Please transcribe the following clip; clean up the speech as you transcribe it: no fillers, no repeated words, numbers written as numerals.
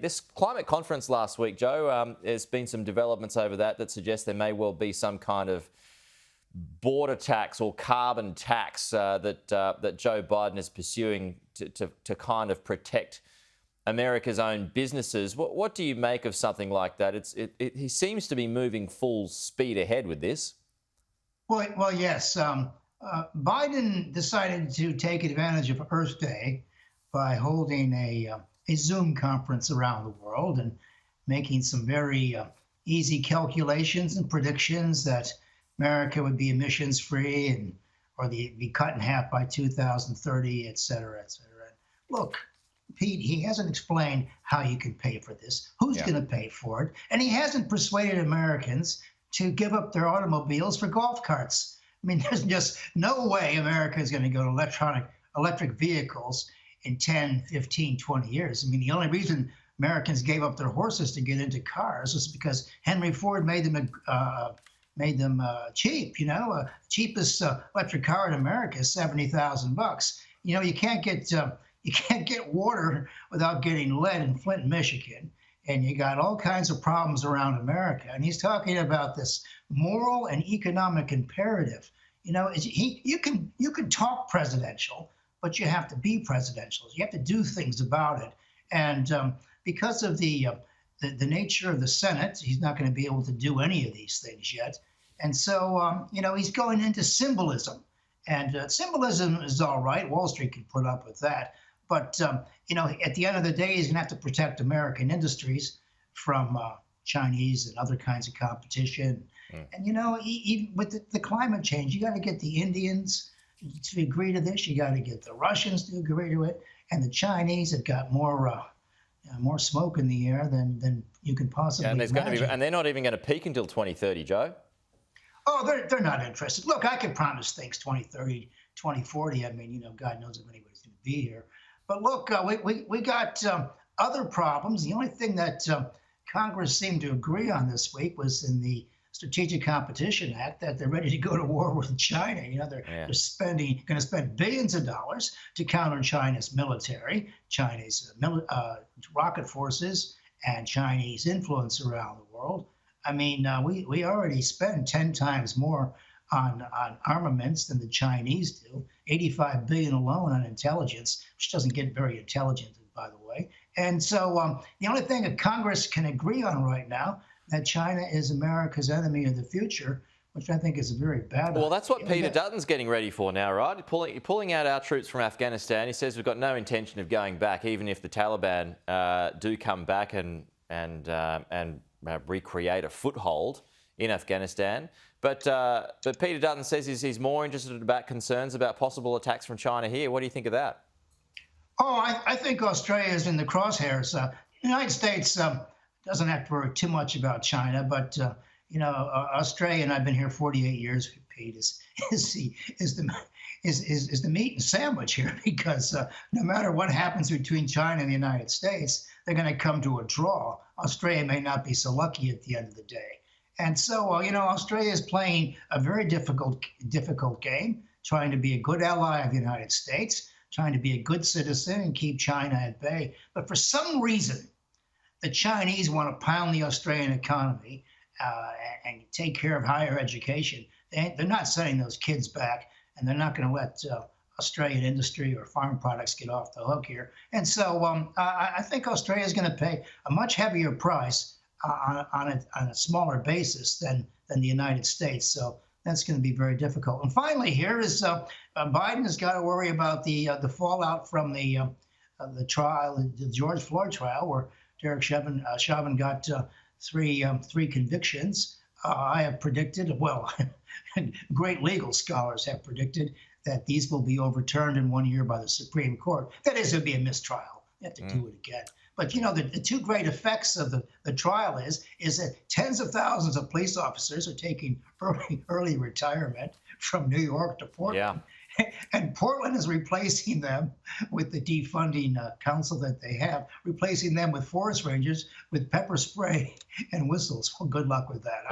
This climate conference last week, Joe, there's been some developments over that suggest there may well be some kind of border tax or carbon tax that Joe Biden is pursuing to kind of protect America's own businesses. What do you make of something like that? He seems to be moving full speed ahead with this. Well, yes. Biden decided to take advantage of Earth Day by holding a Zoom conference around the world and making some very easy calculations and predictions that America would be emissions free and or be cut in half by 2030, et cetera, et cetera. Look, Pete, he hasn't explained how you can pay for this, who's going to pay for it, and he hasn't persuaded Americans to give up their automobiles for golf carts. I mean, there's just no way America is going to go to electric vehicles in 10, 15, 20 years. I mean, the only reason Americans gave up their horses to get into cars was because Henry Ford made them cheap. You know, cheapest electric car in America is $70,000. You know, you can't get water without getting lead in Flint, Michigan. And you got all kinds of problems around America. And he's talking about this moral and economic imperative. You know, you can talk presidential, but you have to be presidential. You have to do things about it. And because of the nature of the Senate, he's not going to be able to do any of these things yet. And so, you know, he's going into symbolism. And symbolism is all right. Wall Street can put up with that. But, you know, at the end of the day, he's going to have to protect American industries from Chinese and other kinds of competition. And, you know, even with the climate change, you got to get the Indians to agree to this. You got to get the Russians to agree to it. And the Chinese have got more smoke in the air than you can possibly imagine. And they're not even going to peak until 2030, Joe. Oh, they're not interested. Look, I could promise things 2030, 2040. I mean, you know, God knows if anybody's going to be here. But look, we got other problems. The only thing that Congress seemed to agree on this week was in the Strategic Competition Act that they're ready to go to war with China. You know, they're going to spend billions of dollars to counter China's military, Chinese rocket forces, and Chinese influence around the world. I mean, we already spend 10 times more on armaments than the Chinese do, 85 billion alone on intelligence, which doesn't get very intelligent, by the way. And so the only thing that Congress can agree on right now, that China is America's enemy of the future, which I think is a very bad idea. Well, that's what Peter Dutton's getting ready for now, right? Pulling out our troops from Afghanistan. He says we've got no intention of going back, even if the Taliban do come back and recreate a foothold in Afghanistan. But Peter Dutton says he's more interested about concerns about possible attacks from China here. What do you think of that? Oh, I think Australia is in the crosshairs. The United States doesn't have to worry too much about China, but you know, Australia, and I've been here 48 years, Pete, is the meat and sandwich here, because no matter what happens between China and the United States, they're going to come to a draw. Australia may not be so lucky at the end of the day. And so, you know, Australia is playing a very difficult game, trying to be a good ally of the United States, trying to be a good citizen and keep China at bay. But for some reason, the Chinese want to pound the Australian economy and take care of higher education. They're not sending those kids back, and they're not going to let Australian industry or farm products get off the hook here. And so I think Australia is going to pay a much heavier price on a smaller basis than the United States. So that's going to be very difficult. And finally, here is Biden has got to worry about the fallout from the trial, the George Floyd trial, where Derek Chauvin got three convictions. I have predicted, well, great legal scholars have predicted that these will be overturned in 1 year by the Supreme Court. That is, it'll be a mistrial. They have to do it again. But, you know, the two great effects of the trial is that tens of thousands of police officers are taking early retirement from New York to Portland. Yeah. And Portland is replacing them with the defunding council that they have, replacing them with forest rangers with pepper spray and whistles. Well, good luck with that.